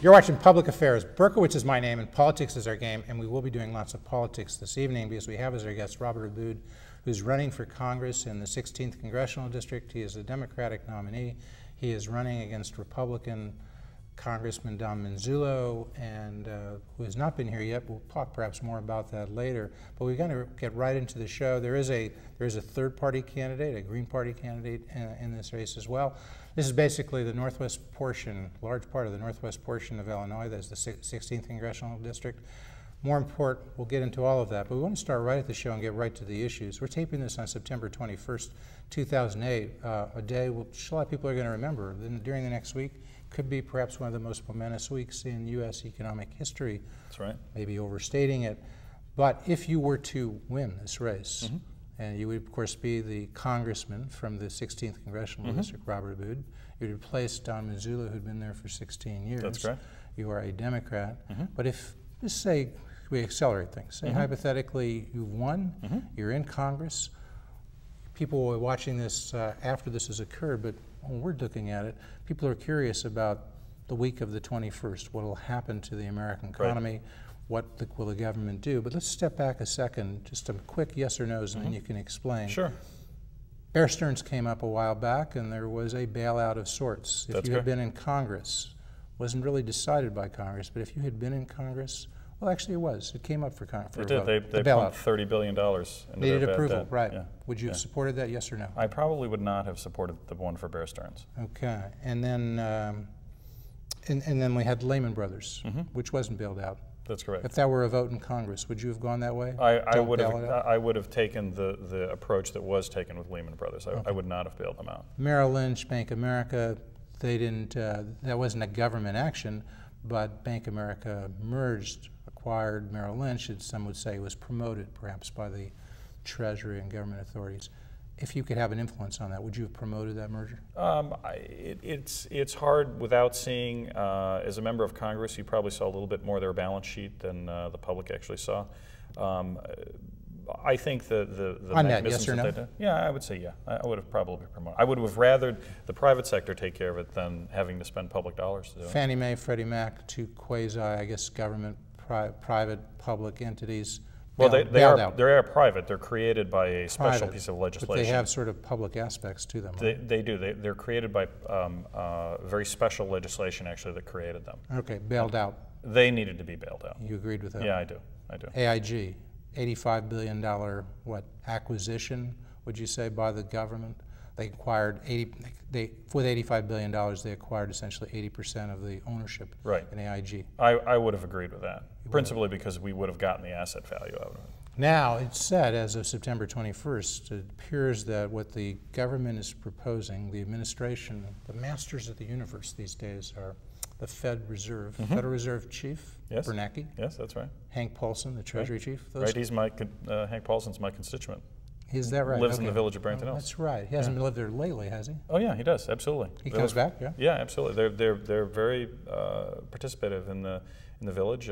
You're watching Public Affairs. Berkowitz is my name and politics is our game, and we will be doing lots of politics this evening because we have as our guest Robert Abboud, who's running for Congress in the 16th Congressional District. He is a Democratic nominee. He is running against Republican Congressman Don Manzullo, and who has not been here yet. We'll talk perhaps more about that later. But we're going to get right into the show. There is a third-party candidate, a Green Party candidate in this race as well. This is basically the northwest portion, large part of the northwest portion of Illinois. That's the 16th Congressional District. More important, we'll get into all of that, but we want to start right at the show and get right to the issues. We're taping this on September 21st, 2008, a day which a lot of people are going to remember. Then during the next week, could be perhaps one of the most momentous weeks in U.S. economic history. That's right. Maybe overstating it. But if you were to win this race, and you would, of course, be the congressman from the 16th Congressional District, Robert Abboud. You would replace Don Manzullo, who'd been there for 16 years. That's correct. You are a Democrat. But if, just say, we accelerate things. Say, hypothetically, you've won, you're in Congress. People will be watching this after this has occurred, but when we're looking at it, people are curious about the week of the 21st. What will happen to the American economy? Right. What will the government do? But let's step back a second, just a quick yes or no's, and then you can explain. Sure. Bear Stearns came up a while back, and there was a bailout of sorts. If That's you had correct. been in Congress, wasn't really decided by Congress, but if you had been in Congress, well, actually it was. It came up for Congress. It did. They pumped $30 billion into Needed their approval, debt. right. Yeah. Would you have supported that, yes or no? I probably would not have supported the one for Bear Stearns. Okay. And then, and then we had Lehman Brothers, which wasn't bailed out. That's correct. If that were a vote in Congress, would you have gone that way? I would have taken the approach that was taken with Lehman Brothers. I would not have bailed them out. Merrill Lynch, Bank of America, they didn't, that wasn't a government action, but Bank of America merged, acquired Merrill Lynch, and some would say was promoted perhaps by the Treasury and government authorities. If you could have an influence on that, would you have promoted that merger? It's hard without seeing, as a member of Congress, you probably saw a little bit more of their balance sheet than the public actually saw. I think the on that, mechanisms yes or no? that they did, yeah, I would say yeah. I would have probably promoted. I would have rathered the private sector take care of it than having to spend public dollars to do it. Fannie Mae, Freddie Mac, two quasi, I guess, government, private, public entities. Well, they are private. They're created by a special piece of legislation. But they have sort of public aspects to them. Right? They do. They're created by very special legislation, actually, that created them. Okay, bailed out. They needed to be bailed out. You agreed with that? Yeah, I do. AIG, $85 billion, acquisition, would you say, by the government? They acquired with $85 billion, they acquired essentially 80% of the ownership in AIG. I would have agreed with that, principally because we would have gotten the asset value out of it. Now, it's said as of September 21st, it appears that what the government is proposing, the administration, the masters of the universe these days are the Federal Reserve Chief, Bernanke. Yes, that's right. Hank Paulson, the Treasury Chief. Right, he's Hank Paulson's my constituent. Is that right? Lives in the village of Barrington Hills. That's right. He hasn't lived there lately, has he? Oh yeah, he does. Absolutely. He comes back. Yeah. Yeah, absolutely. They're very participative in the village.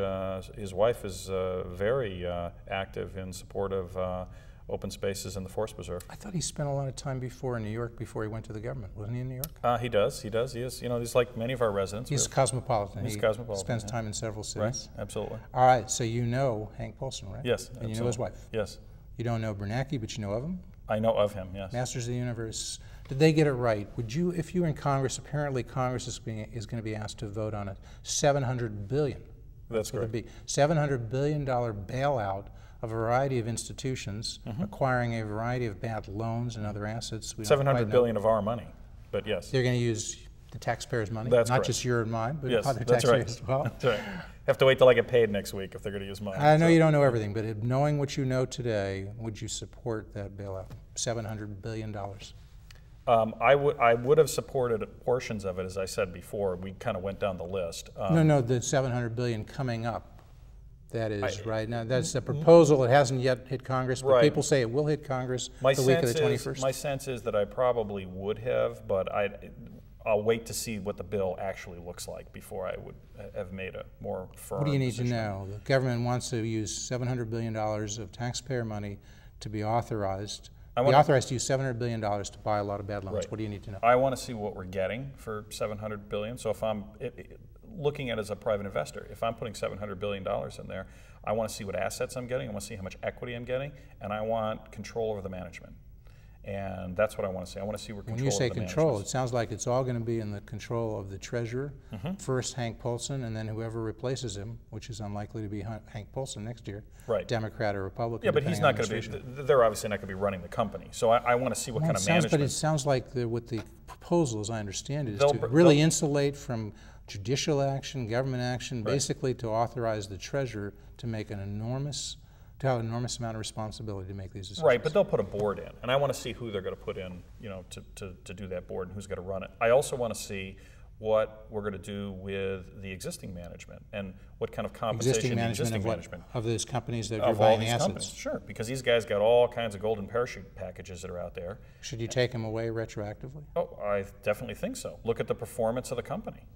His wife is very active in support of open spaces in the Forest Preserve. I thought he spent a lot of time before in New York before he went to the government. Wasn't he in New York? He does. He is. You know, he's like many of our residents. He's cosmopolitan. He's cosmopolitan. Spends time in several cities. Right. Absolutely. All right. So you know Hank Paulson, right? Yes. And you know his wife. Yes. You don't know Bernanke, but you know of him? I know of him, yes. Masters of the universe. Did they get it right? Would you, if you were in Congress, apparently Congress is going to be asked to vote on a $700 billion. That's correct. $700 billion bailout a variety of institutions acquiring a variety of bad loans and other assets. We don't $700 quite billion know. of our money, but yes. They're going to use the taxpayers' money, That's not correct. just your and mine, but Yes, other that's right. taxpayers as well. That's right. Have to wait till I get paid next week if they're going to use mine. I know you don't know everything, but knowing what you know today, would you support that bailout? $700 billion. I would have supported portions of it, as I said before. We kind of went down the list. No, the $700 billion coming up. That is right now. That's a proposal. It hasn't yet hit Congress, but Right. people say it will hit Congress the week of the 21st. My sense is that I probably would have, but I'll wait to see what the bill actually looks like before I would have made a more firm What do you need decision. to know? The government wants to use $700 billion of taxpayer money to be authorized. Authorized to use $700 billion to buy a lot of bad loans. Right. What do you need to know? I want to see what we're getting for $700 billion. So if I'm looking at it as a private investor, if I'm putting $700 billion in there, I want to see what assets I'm getting, I want to see how much equity I'm getting, and I want control over the management. And that's what I want to see. I want to see where control When you say over the control, management it sounds like it's all going to be in the control of the treasurer, first Hank Paulson, and then whoever replaces him, which is unlikely to be Hank Paulson next year, Right. Democrat or Republican. Yeah, but he's depending not on going to administration. be, they're obviously not going to be running the company. So I want to see what kind of management. But it sounds like what the proposal, as I understand it, is They'll to br- really they'll- insulate from judicial action, government action, Right. basically to authorize the treasurer to make to have an enormous amount of responsibility to make these decisions. Right, but they'll put a board in, and I want to see who they're going to put in, to do that board and who's going to run it. I also want to see what we're going to do with the existing management and what kind of compensation of those companies that are of all buying these assets. companies. Sure, because these guys got all kinds of golden parachute packages that are out there. Should you take them away retroactively? Oh, I definitely think so. Look at the performance of the company.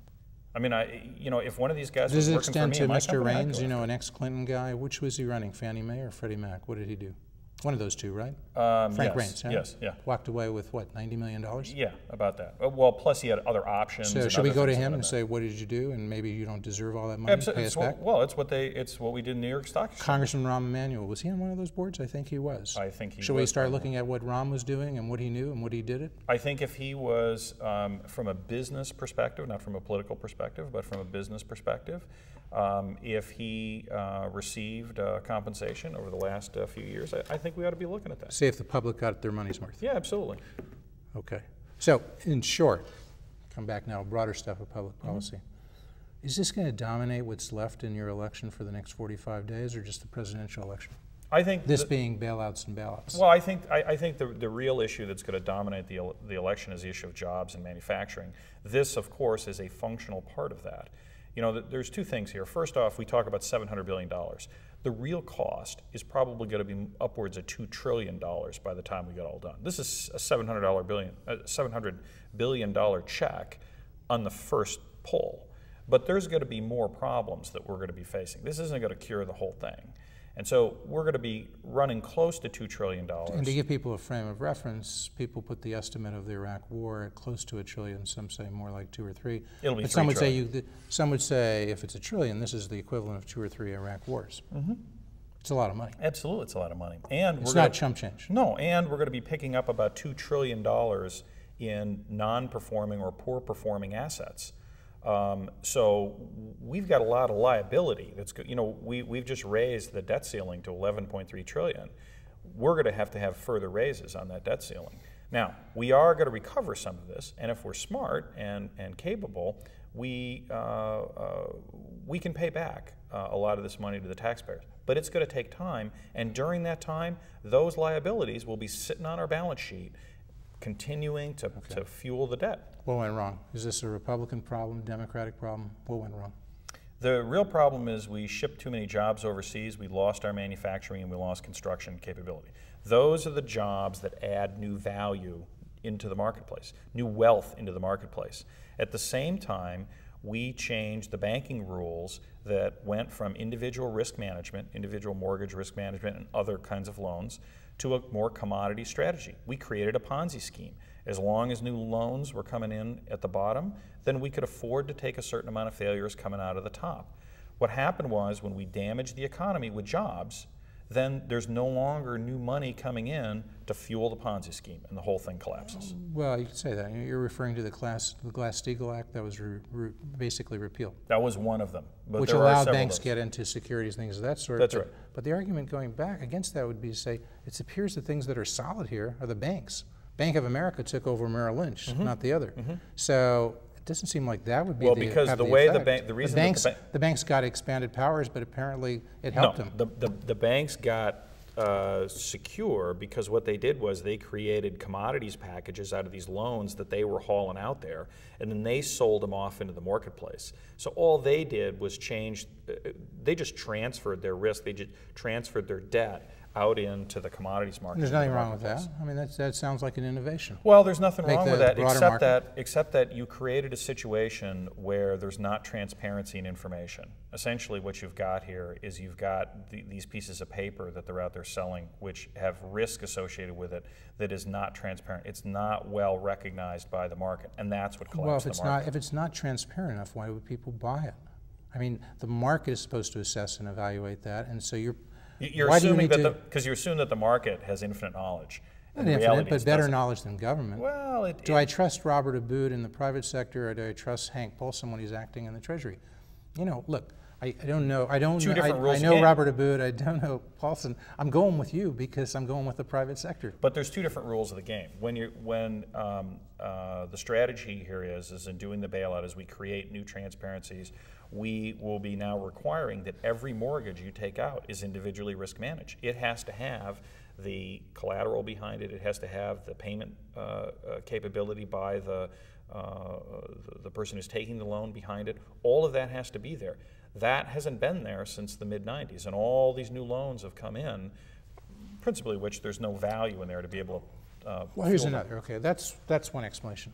I mean, if one of these guys Does was it working for extend me to in my Mr. company, I'd Raines, go after an ex-Clinton guy? Which was he running, Fannie Mae or Freddie Mac? What did he do? One of those two, right? Frank yes, Raines, right? yes, yeah. Walked away with what, $90 million? Yeah, about that. Well, plus he had other options. So and should we other go to things him like and that. say, what did you do? And maybe you don't deserve all that money, pay us back? Well, it's what we did in New York Stock Exchange. Congressman Rahm Emanuel, was he on one of those boards? I think he was. I think he Should we was start on looking at what Rahm was doing and what he knew and what he did it? I think if he was, from a business perspective, not from a political perspective, but from a business perspective, if he received compensation over the last few years, I think we ought to be looking at that. See if the public got their money's worth. Yeah, absolutely. Okay. So, in short, come back now, broader stuff of public policy. Is this going to dominate what's left in your election for the next 45 days or just the presidential election? I think This being bailouts and bailouts. Well, I think the real issue that's going to dominate the election is the issue of jobs and manufacturing. This, of course, is a functional part of that. There's two things here. First off, we talk about $700 billion. The real cost is probably going to be upwards of $2 trillion by the time we get all done. This is a $700 billion check on the first pull. But there's going to be more problems that we're going to be facing. This isn't going to cure the whole thing. And so we're going to be running close to $2 trillion. And to give people a frame of reference, people put the estimate of the Iraq War at close to $1 trillion. Some say more like 2 or 3. It'll be but 3 trillion. Some would say if it's $1 trillion, this is the equivalent of 2 or 3 Iraq wars. It's a lot of money. Absolutely, it's a lot of money. And it's not chump change. No, and we're going to be picking up about $2 trillion in non-performing or poor-performing assets. So we've got a lot of liability. That's good. We've just raised the debt ceiling to $11.3 trillion. We're going to have further raises on that debt ceiling. Now, we are going to recover some of this, and if we're smart and capable, we can pay back a lot of this money to the taxpayers. But it's going to take time, and during that time, those liabilities will be sitting on our balance sheet, continuing to fuel the debt. What went wrong? Is this a Republican problem, Democratic problem? What went wrong? The real problem is we shipped too many jobs overseas, we lost our manufacturing, and we lost construction capability. Those are the jobs that add new value into the marketplace, new wealth into the marketplace. At the same time, we changed the banking rules that went from individual risk management, individual mortgage risk management, and other kinds of loans, to a more commodity strategy. We created a Ponzi scheme. As long as new loans were coming in at the bottom, then we could afford to take a certain amount of failures coming out of the top. What happened was when we damaged the economy with jobs, then there's no longer new money coming in to fuel the Ponzi scheme, and the whole thing collapses. Well, you could say that. You're referring to the Glass-Steagall Act that was basically repealed. That was one of them. But which there allowed are banks to get into securities, things of that sort. That's right. But the argument going back against that would be to say, it appears the things that are solid here are the banks. Bank of America took over Merrill Lynch, not the other. So it doesn't seem like that would be well, because the way the banks got expanded powers, but apparently it helped them. The banks got secure because what they did was they created commodities packages out of these loans that they were hauling out there, and then they sold them off into the marketplace. So all they did was they just transferred their risk, they just transferred their debt out into the commodities market. There's nothing wrong with that. I mean, that sounds like an innovation. Well, there's nothing wrong with that, except that you created a situation where there's not transparency in information. Essentially, what you've got here is you've got these pieces of paper that they're out there selling, which have risk associated with it that is not transparent. It's not well recognized by the market, and that's what collapsed the market. If it's not transparent enough, why would people buy it? I mean, the market is supposed to assess and evaluate that, and so you're assuming because you assume that the market has infinite knowledge. Not infinite, but better knowledge than government. Well, do I trust Robert Abboud in the private sector, or do I trust Hank Paulson when he's acting in the Treasury? You know, look, I don't know. I know Robert Abboud. I don't know Paulson. I'm going with you because I'm going with the private sector. But there's two different rules of the game. When the strategy here is in doing the bailout, as we create new transparencies, we will be now requiring that every mortgage you take out is individually risk managed. It has to have the collateral behind it. It has to have the payment capability by the person who's taking the loan behind it. All of that has to be there. That hasn't been there since the mid-90s, and all these new loans have come in, principally which there's no value in there to be able to well, here's another. Okay, that's one explanation.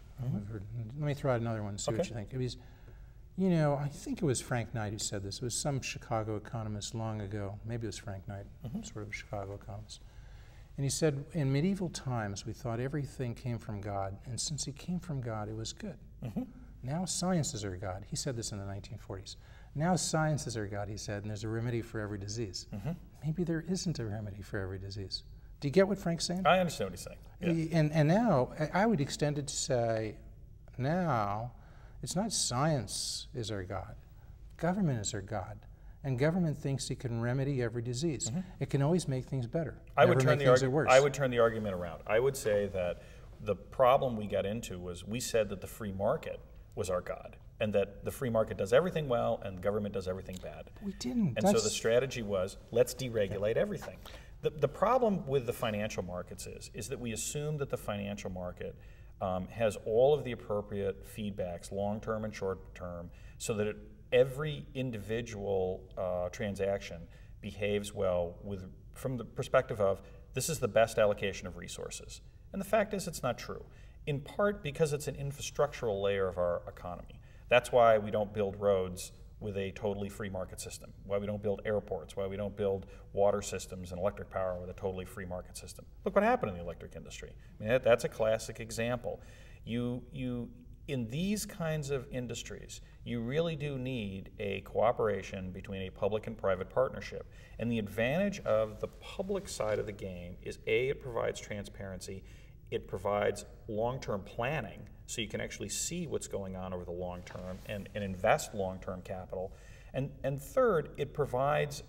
Let me throw out another one and see what you think. It was, you know, I think it was Frank Knight who said this. It was some Chicago economist long ago. Maybe it was Frank Knight, sort of a Chicago economist. And he said, in medieval times, we thought everything came from God, and since he came from God, it was good. Now sciences are God. He said this in the 1940s. Now sciences are God, he said, and there's a remedy for every disease. Maybe there isn't a remedy for every disease. Do you get what Frank's saying? I understand what he's saying. Yeah. And now, I would extend it to say, now, it's not science is our God. Government is our God. And government thinks it can remedy every disease. It can always make things better. I would turn the argument around. I would say that the problem we got into was we said that the free market was our God, and that the free market does everything well and government does everything bad. We didn't. And so the strategy was, let's deregulate everything. The problem with the financial markets is that we assume that the financial market has all of the appropriate feedbacks, long-term and short-term, so that every individual transaction behaves well from the perspective of, this is the best allocation of resources. And the fact is, it's not true, in part because it's an infrastructural layer of our economy. That's why we don't build roads with a totally free market system, why we don't build airports, why we don't build water systems and electric power with a totally free market system. Look what happened in the electric industry. I mean, that's a classic example. In these kinds of industries, you really do need a cooperation between a public and private partnership. And the advantage of the public side of the game is, A, it provides transparency, it provides long-term planning, so you can actually see what's going on over the long term and invest long-term capital. And third, it provides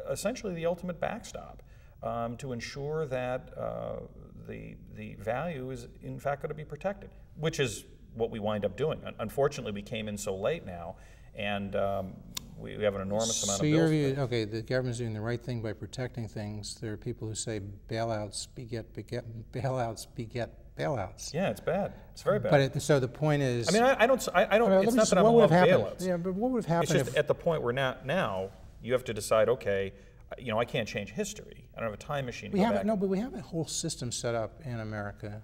essentially the ultimate backstop to ensure that the value is in fact going to be protected, which is what we wind up doing. Unfortunately, we came in so late now, and we have an enormous amount of bills. Okay, the government's doing the right thing by protecting things. There are people who say bailouts beget bailouts. Yeah, it's bad. It's very bad. But so the point is, I mean, I don't. It's not that I'm above bailouts. Yeah, but what would have happened? It's just at the point where now you have to decide. Okay, you know, I can't change history. I don't have a time machine. But we have a whole system set up in America,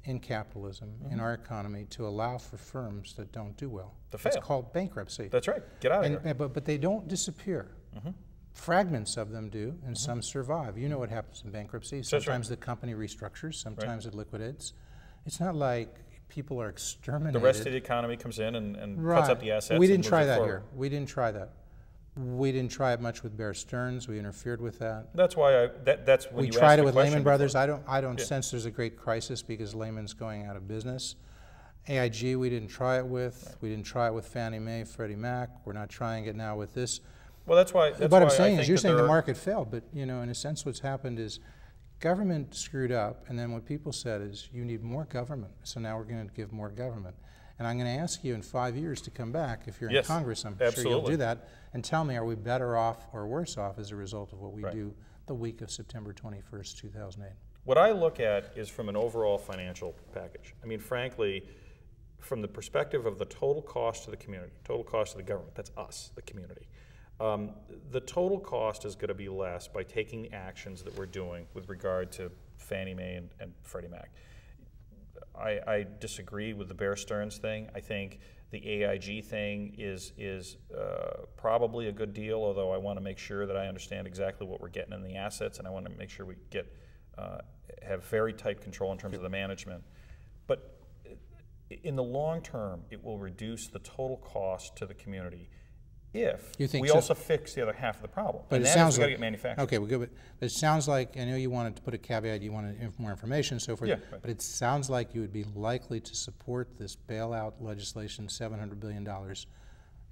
in capitalism, in our economy, to allow for firms that don't do well. To fail. It's called bankruptcy. That's right. Get out of here. But they don't disappear. Fragments of them do, and some survive. You know what happens in bankruptcy. Sometimes the company restructures, sometimes it liquidates. It's not like people are exterminated. The rest of the economy comes in and cuts up the assets. We didn't try that here. We didn't try that. We didn't try it much with Bear Stearns. We interfered with that. That's why that's when we you tried asked it the with question Lehman before. Brothers. I don't sense there's a great crisis because Lehman's going out of business. AIG we didn't try it with. Right. We didn't try it with Fannie Mae, Freddie Mac. We're not trying it now with this. Well, that's why. What I'm saying is, you're saying the market failed, but in a sense, what's happened is government screwed up, and then what people said is, you need more government. So now we're going to give more government. And I'm going to ask you in 5 years to come back. If you're in Congress, I'm sure you'll do that, and tell me, are we better off or worse off as a result of what we do the week of September 21st, 2008? What I look at is from an overall financial package. I mean, frankly, from the perspective of the total cost to the community, total cost to the government, that's us, the community. The total cost is going to be less by taking the actions that we're doing with regard to Fannie Mae and Freddie Mac. I disagree with the Bear Stearns thing. I think the AIG thing is probably a good deal, although I want to make sure that I understand exactly what we're getting in the assets, and I want to make sure we have very tight control in terms of the management. But in the long term, it will reduce the total cost to the community if we also fix the other half of the problem. But and it that sounds is we like, got to get manufactured. Okay, well, good. But it sounds like, I know you wanted to put a caveat, you wanted more information and so forth, but it sounds like you would be likely to support this bailout legislation, $700 billion,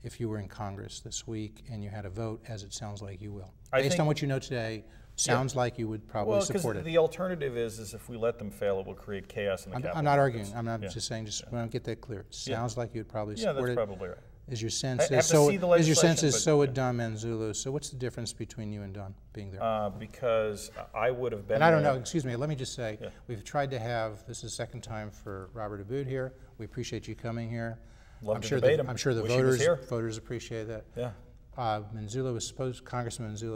if you were in Congress this week and you had a vote, as it sounds like you will. Based on what you know today, sounds like you would probably support it. Well, because the alternative is if we let them fail, it will create chaos in the capital. I'm not arguing. I'm not just saying, just want to get that clear. It sounds like you would probably support it. Yeah, that's probably right. Is your sense so would Don Manzullo? So what's the difference between you and Don being there? Because I would have been. And I don't know. Excuse me. Let me just say, we've tried to have. This is the second time for Robert Abboud here. We appreciate you coming here. Love to debate him. I'm sure the voters appreciate that. Yeah. Congressman Manzullo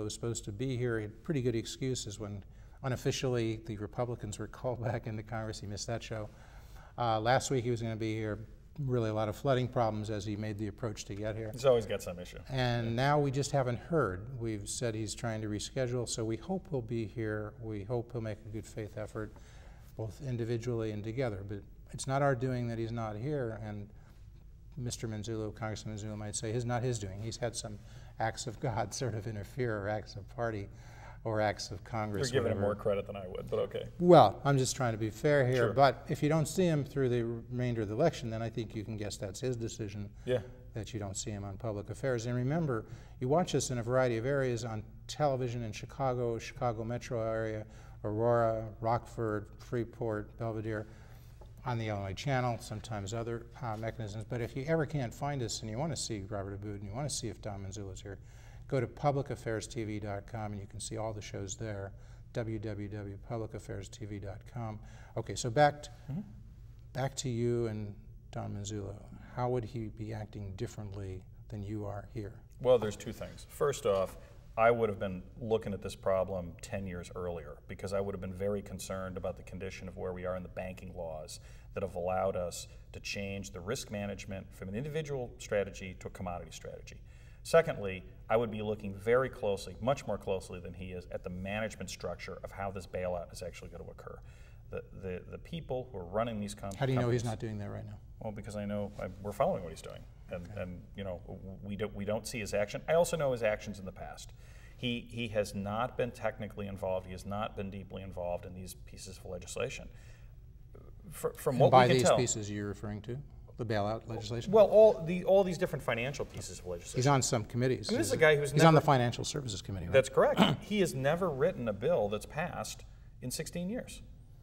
was supposed to be here. He had pretty good excuses when unofficially the Republicans were called back into Congress. He missed that show. Last week he was going to be here. Really a lot of flooding problems as he made the approach to get here. He's always got some issue. And now we just haven't heard. We've said he's trying to reschedule, so we hope he'll be here. We hope he'll make a good faith effort, both individually and together. But it's not our doing that he's not here, and Mr. Manzullo, Congressman Manzullo might say it's not his doing. He's had some acts of God sort of interfere, or acts of party, or acts of Congress. You're giving him more credit than I would, but okay. Well, I'm just trying to be fair here, but if you don't see him through the remainder of the election, then I think you can guess that's his decision that you don't see him on public affairs. And remember, you watch us in a variety of areas on television in Chicago, Chicago metro area, Aurora, Rockford, Freeport, Belvedere, on the Illinois Channel, sometimes other mechanisms. But if you ever can't find us and you want to see Robert Abboud and you want to see if Don Manzullo is here, go to publicaffairs.tv.com and you can see all the shows there, www.publicaffairs.tv.com. Okay, so back to you and Don Manzullo. How would he be acting differently than you are here? Well, there's two things. First off, I would have been looking at this problem 10 years earlier because I would have been very concerned about the condition of where we are in the banking laws that have allowed us to change the risk management from an individual strategy to a commodity strategy. Secondly, I would be looking very closely, much more closely than he is, at the management structure of how this bailout is actually going to occur. The people who are running these companies. How do you know he's not doing that right now? Well, because I know we're following what he's doing, and we don't see his action. I also know his actions in the past. He has not been technically involved. He has not been deeply involved in these pieces of legislation. From what we can tell. By these pieces you're referring to? The bailout legislation? Well, all these different financial pieces of legislation. He's on some committees. I mean, this is a guy who's on the Financial Services Committee, right? That's correct. He has never written a bill that's passed in 16 years.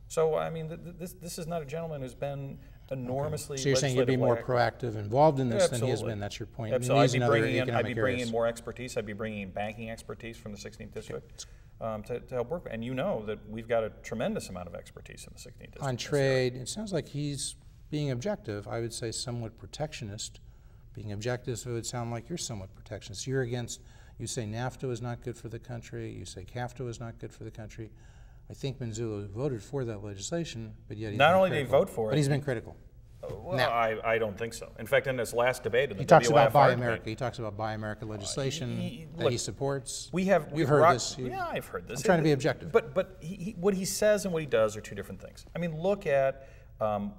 So, I mean, this is not a gentleman who's been enormously. So you're saying you'd be more proactive, involved in this than he has been. That's your point. Absolutely. I'd be bringing in more expertise. I'd be bringing in banking expertise from the 16th District to help work. And you know that we've got a tremendous amount of expertise in the 16th District. On trade, it sounds like he's being objective. I would say somewhat protectionist. Being objective, so it would sound like you're somewhat protectionist. You're against, you say NAFTA is not good for the country. You say CAFTA is not good for the country. I think Manzullo voted for that legislation, but yet he's not only did he vote for it, but he's been critical. Well, I don't think so. In fact, in this last debate, in the he talks about Buy America. He talks about Buy America legislation that he supports. We've heard this. Yeah, I've heard this. I'm trying to be objective. But what he says and what he does are two different things. I mean, look at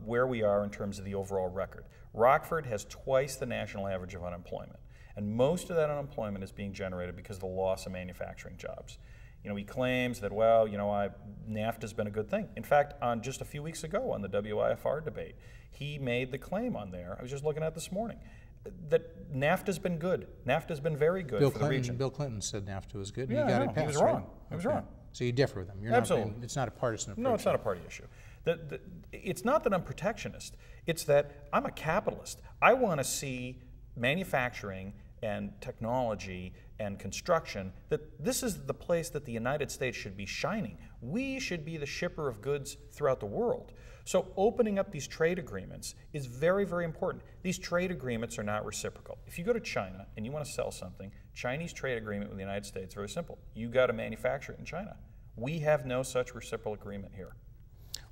where we are in terms of the overall record. Rockford has twice the national average of unemployment. And most of that unemployment is being generated because of the loss of manufacturing jobs. You know, he claims that, well, you know, NAFTA's been a good thing. In fact, on just a few weeks ago on the WIFR debate, he made the claim on there, I was just looking at this morning, that NAFTA's been good. NAFTA's been very good for the region. Bill Clinton said NAFTA was good. Yeah, and he got it passed, he was wrong. right? He was wrong. So you differ with him. You're Absolutely. Not, it's not a partisan approach. No, it's not a party issue. It's not that I'm protectionist. It's that I'm a capitalist. I want to see manufacturing and technology and construction, that this is the place that the United States should be shining. We should be the shipper of goods throughout the world. So opening up these trade agreements is very, very important. These trade agreements are not reciprocal. If you go to China and you want to sell something, Chinese trade agreement with the United States, very simple. You got to manufacture it in China. We have no such reciprocal agreement here.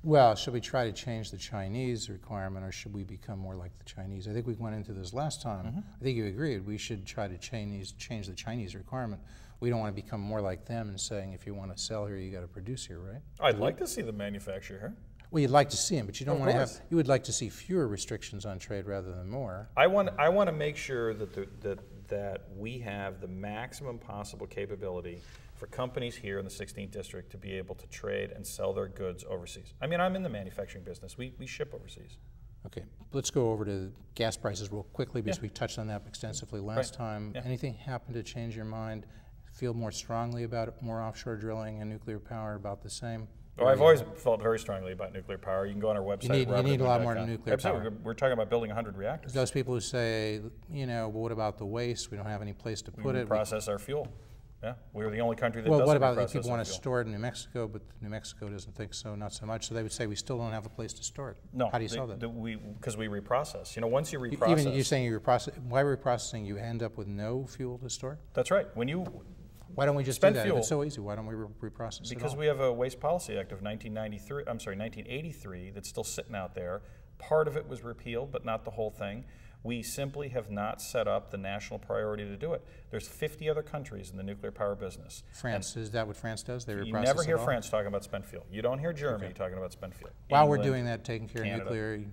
Well, should we try to change the Chinese requirement, or should we become more like the Chinese? I think we went into this last time. I think you agreed we should try to change the Chinese requirement. We don't want to become more like them and saying if you want to sell here, you got to produce here, right? I'd like to see them manufacture here. Well, you'd like to see them, but you don't want to have. You would like to see fewer restrictions on trade rather than more. I want to make sure that we have the maximum possible capability for companies here in the 16th District to be able to trade and sell their goods overseas. I mean, I'm in the manufacturing business. We ship overseas. Okay, let's go over to gas prices real quickly because we touched on that extensively last time. Yeah. Anything happen to change your mind? Feel more strongly about it, more offshore drilling and nuclear power, about the same? Oh, I've always felt very strongly about nuclear power. You can go on our website. You need a lot more nuclear Absolutely. power. We're talking about building 100 reactors. Those people who say, you know, well, what about the waste? We don't have any place to put it. We process our fuel. Yeah, we're the only country that well, doesn't what about if process people want to fuel. store it in New Mexico, but New Mexico doesn't think so, not so much. So they would say we still don't have a place to store it. No. How do you solve that? Because we reprocess. You know, once you reprocess. Even you're saying why reprocessing, you end up with no fuel to store? That's right. When you Why don't we just do that? If it's so easy, why don't we reprocess it? Because we have a Waste Policy Act of 1983 that's still sitting out there. Part of it was repealed, but not the whole thing. We simply have not set up the national priority to do it. There's 50 other countries in the nuclear power business. France, is that what France does? They reprocess it all? You never hear France talking about spent fuel. You don't hear Germany talking about spent fuel. While England, we're doing that, taking care Canada. of nuclear,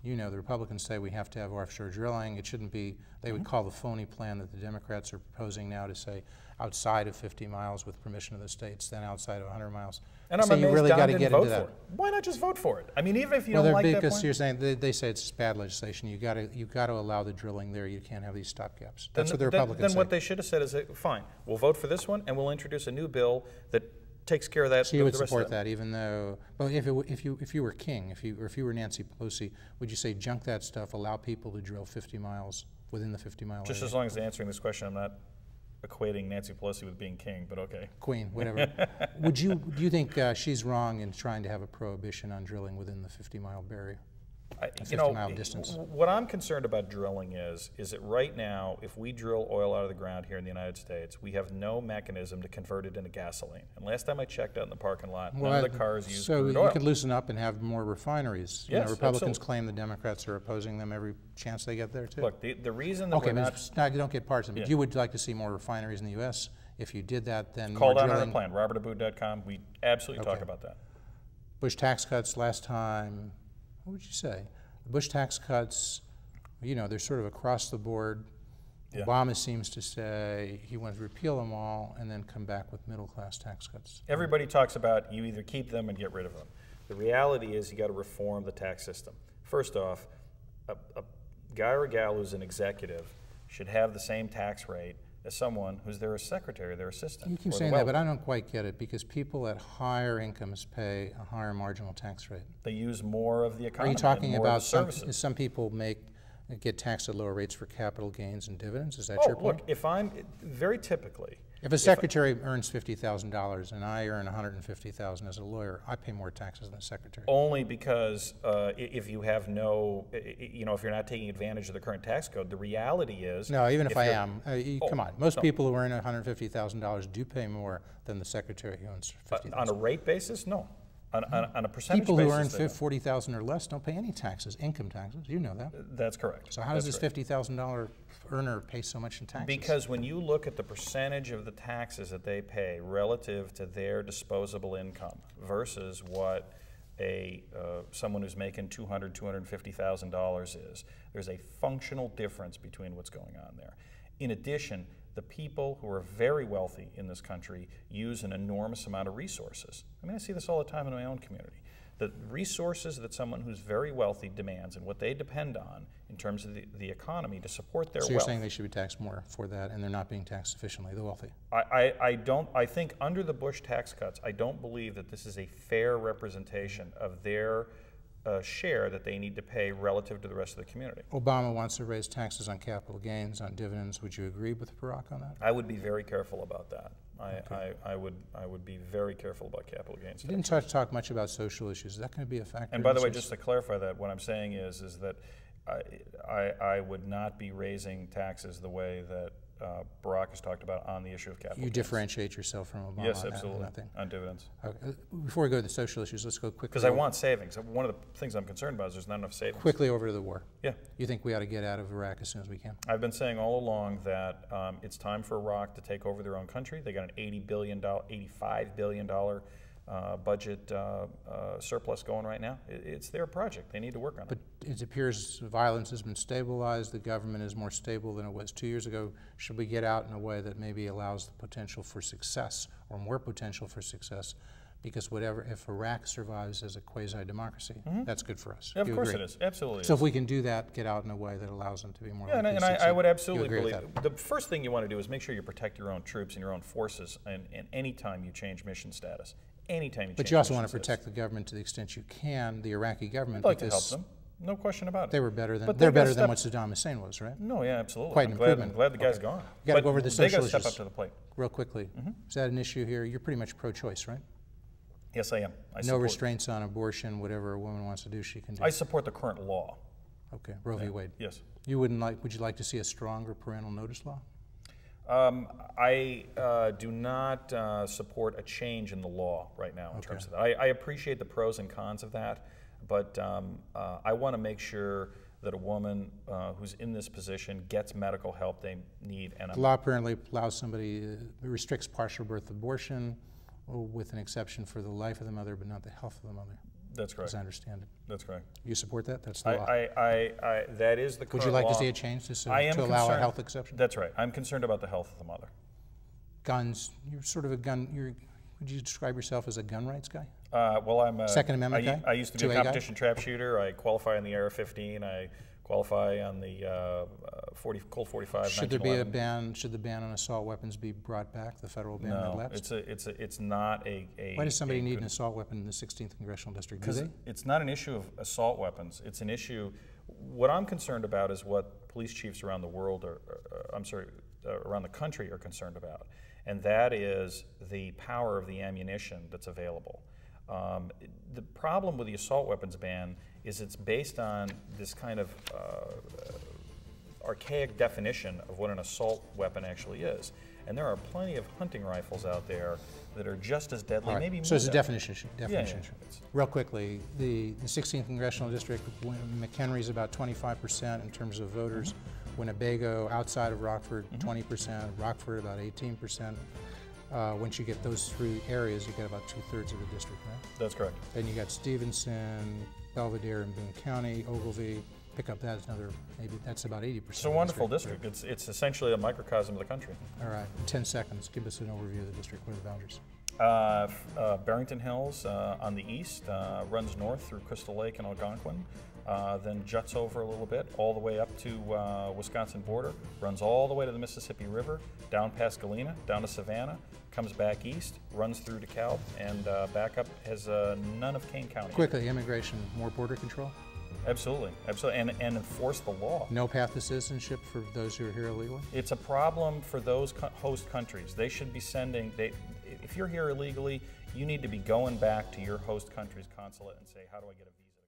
you know, the Republicans say we have to have offshore drilling. It shouldn't be, they would call the phony plan that the Democrats are proposing now to say outside of 50 miles with permission of the states, then outside of 100 miles. And I'm you amazed really Don got to didn't get vote into that. for it. Why not just vote for it? I mean, even if you don't like that because point. you're saying they say it's bad legislation. You got to allow the drilling there. You can't have these stopgaps. That's what the Republicans say. Then what they should have said is, fine, we'll vote for this one, and we'll introduce a new bill that takes care of that. So you would support that, even though, well, if you were King, if you were Nancy Pelosi, would you say junk that stuff, allow people to drill 50 miles within the 50-mile Just area? as long as answering this question, I'm not equating Nancy Pelosi with being king, but okay. Queen, whatever. Do you think she's wrong in trying to have a prohibition on drilling within the 50-mile barrier? A 50-mile distance. What I'm concerned about drilling is that right now, if we drill oil out of the ground here in the United States, we have no mechanism to convert it into gasoline. And last time I checked out in the parking lot, none of the cars use crude oil. So you could loosen up and have more refineries. Yes, Republicans absolutely. claim the Democrats are opposing them every chance they get there, too. Look, the reason that we're not... you don't get partisan, but you would like to see more refineries in the U.S. If you did that, then Call more down drilling. our plan, robertabboud.com. We absolutely talk about that. Bush tax cuts last time, what would you say? The Bush tax cuts, you know, they're sort of across the board. Yeah. Obama seems to say he wants to repeal them all and then come back with middle-class tax cuts. Everybody talks about you either keep them and get rid of them. The reality is you got to reform the tax system. First off, a guy or a gal who's an executive should have the same tax rate as someone who's their secretary, their assistant. You keep saying that, but I don't quite get it, because people at higher incomes pay a higher marginal tax rate. They use more of the Are economy. you talking and more about of the services. some people get taxed at lower rates for capital gains and dividends? Is that your point? Look, if I'm very typically, if a secretary earns $50,000 and I earn $150,000 as a lawyer, I pay more taxes than a secretary. only because if you have no, if you're not taking advantage of the current tax code, the reality is. No, even if I am, come on. Most people who earn $150,000 do pay more than the secretary who owns $50,000. On a rate basis, no. On a percentage People basis, who earn $40,000 or less don't pay any taxes, income taxes. You know that. That's correct. So how does this $50,000 earner pay so much in taxes? Because when you look at the percentage of the taxes that they pay relative to their disposable income versus what someone who's making $250,000 is, there's a functional difference between what's going on there. In addition, the people who are very wealthy in this country use an enormous amount of resources. I mean, I see this all the time in my own community. The resources that someone who's very wealthy demands and what they depend on in terms of the economy to support their wealth. So you're saying they should be taxed more for that, and they're not being taxed sufficiently, the wealthy? I think under the Bush tax cuts, I don't believe that this is a fair representation of their share that they need to pay relative to the rest of the community. Obama wants to raise taxes on capital gains, on dividends. Would you agree with Barack on that? I would be very careful about that. Okay. I would be very careful about capital gains. You didn't talk much about social issues. Is that going to be a factor? And by the way, just to clarify that, what I'm saying is that I would not be raising taxes the way that Barack has talked about on the issue of capital gains. You differentiate yourself from Obama? Yes, absolutely. On dividends. Okay. Before we go to the social issues, let's go quickly. Because I want savings. One of the things I'm concerned about is there's not enough savings. Quickly over to the war. Yeah. You think we ought to get out of Iraq as soon as we can? I've been saying all along that it's time for Iraq to take over their own country. They got an $85 billion budget surplus going right now. It's their project. They need to work on it. But it appears violence has been stabilized. The government is more stable than it was 2 years ago. Should we get out in a way that maybe allows the potential for success, or more potential for success? Because if Iraq survives as a quasi-democracy, that's good for us. Yeah, of course it is. Absolutely. So if we can do that, get out in a way that allows them to be more likely to succeed. I would absolutely agree believe with that? the first thing you want to do is make sure you protect your own troops and your own forces, and any time you change mission status. Anytime you But you also want to protect the government to the extent you can, the Iraqi government. I'd like to help them. No question about it. They were better than they're better than what Saddam Hussein was, right? No, yeah, absolutely. Quite an improvement. I'm glad the guy's gone. You got to go over the social issues. They got to step up to the plate. Real quickly, is that an issue here? You're pretty much pro-choice, right? Yes, I am. No restraints on abortion. Whatever a woman wants to do, she can do. I support the current law. Okay, Roe v. Wade. Yes. You wouldn't like? Would you like to see a stronger parental notice law? I do not support a change in the law right now in terms of that. I appreciate the pros and cons of that, but I want to make sure that a woman who's in this position gets medical help they need. And the law apparently allows somebody, restricts partial birth abortion, with an exception for the life of the mother, but not the health of the mother. That's correct. As I understand it. That's correct. You support that? That's the law. That is the current law. Would you like to see a change to allow a health exception? That's right. I'm concerned about the health of the mother. Guns. You're sort of a gun. Would you describe yourself as a gun rights guy? Well, I'm a Second Amendment guy. I used to be a competition trap shooter. I qualify on the AR-15. I qualify on the Colt 45. Should there be a ban? Should the ban on assault weapons be brought back? The federal ban no, lapsed? it's not a. Why does somebody need an assault weapon in the 16th congressional district? Because it's not an issue of assault weapons. It's an issue. What I'm concerned about is what police chiefs around the world around the country are concerned about, and that is the power of the ammunition that's available. The problem with the assault weapons ban is it's based on this kind of archaic definition of what an assault weapon actually is. And there are plenty of hunting rifles out there that are just as deadly, maybe more. So it's a definition issue. Yeah. Real quickly, the 16th congressional district, McHenry's about 25% in terms of voters. Winnebago, outside of Rockford, 20%. Rockford, about 18%. Once you get those three areas, you get about 2/3 of the district, right? That's correct. Then you got Stevenson, Belvedere, and Boone County, Ogilvy. Pick up that as another, maybe that's about 80%. It's a wonderful district. It's essentially a microcosm of the country. All right, 10 seconds. Give us an overview of the district. What are the boundaries? Barrington Hills on the east runs north through Crystal Lake and Algonquin, then juts over a little bit all the way up to Wisconsin border, runs all the way to the Mississippi River, down past Galena, down to Savannah, comes back east, runs through DeKalb, and back up, has none of Kane County. Quickly, immigration, more border control? Absolutely, absolutely, and enforce the law. No path to citizenship for those who are here illegally? It's a problem for those host countries. They should be sending, if you're here illegally, you need to be going back to your host country's consulate and say, how do I get a visa?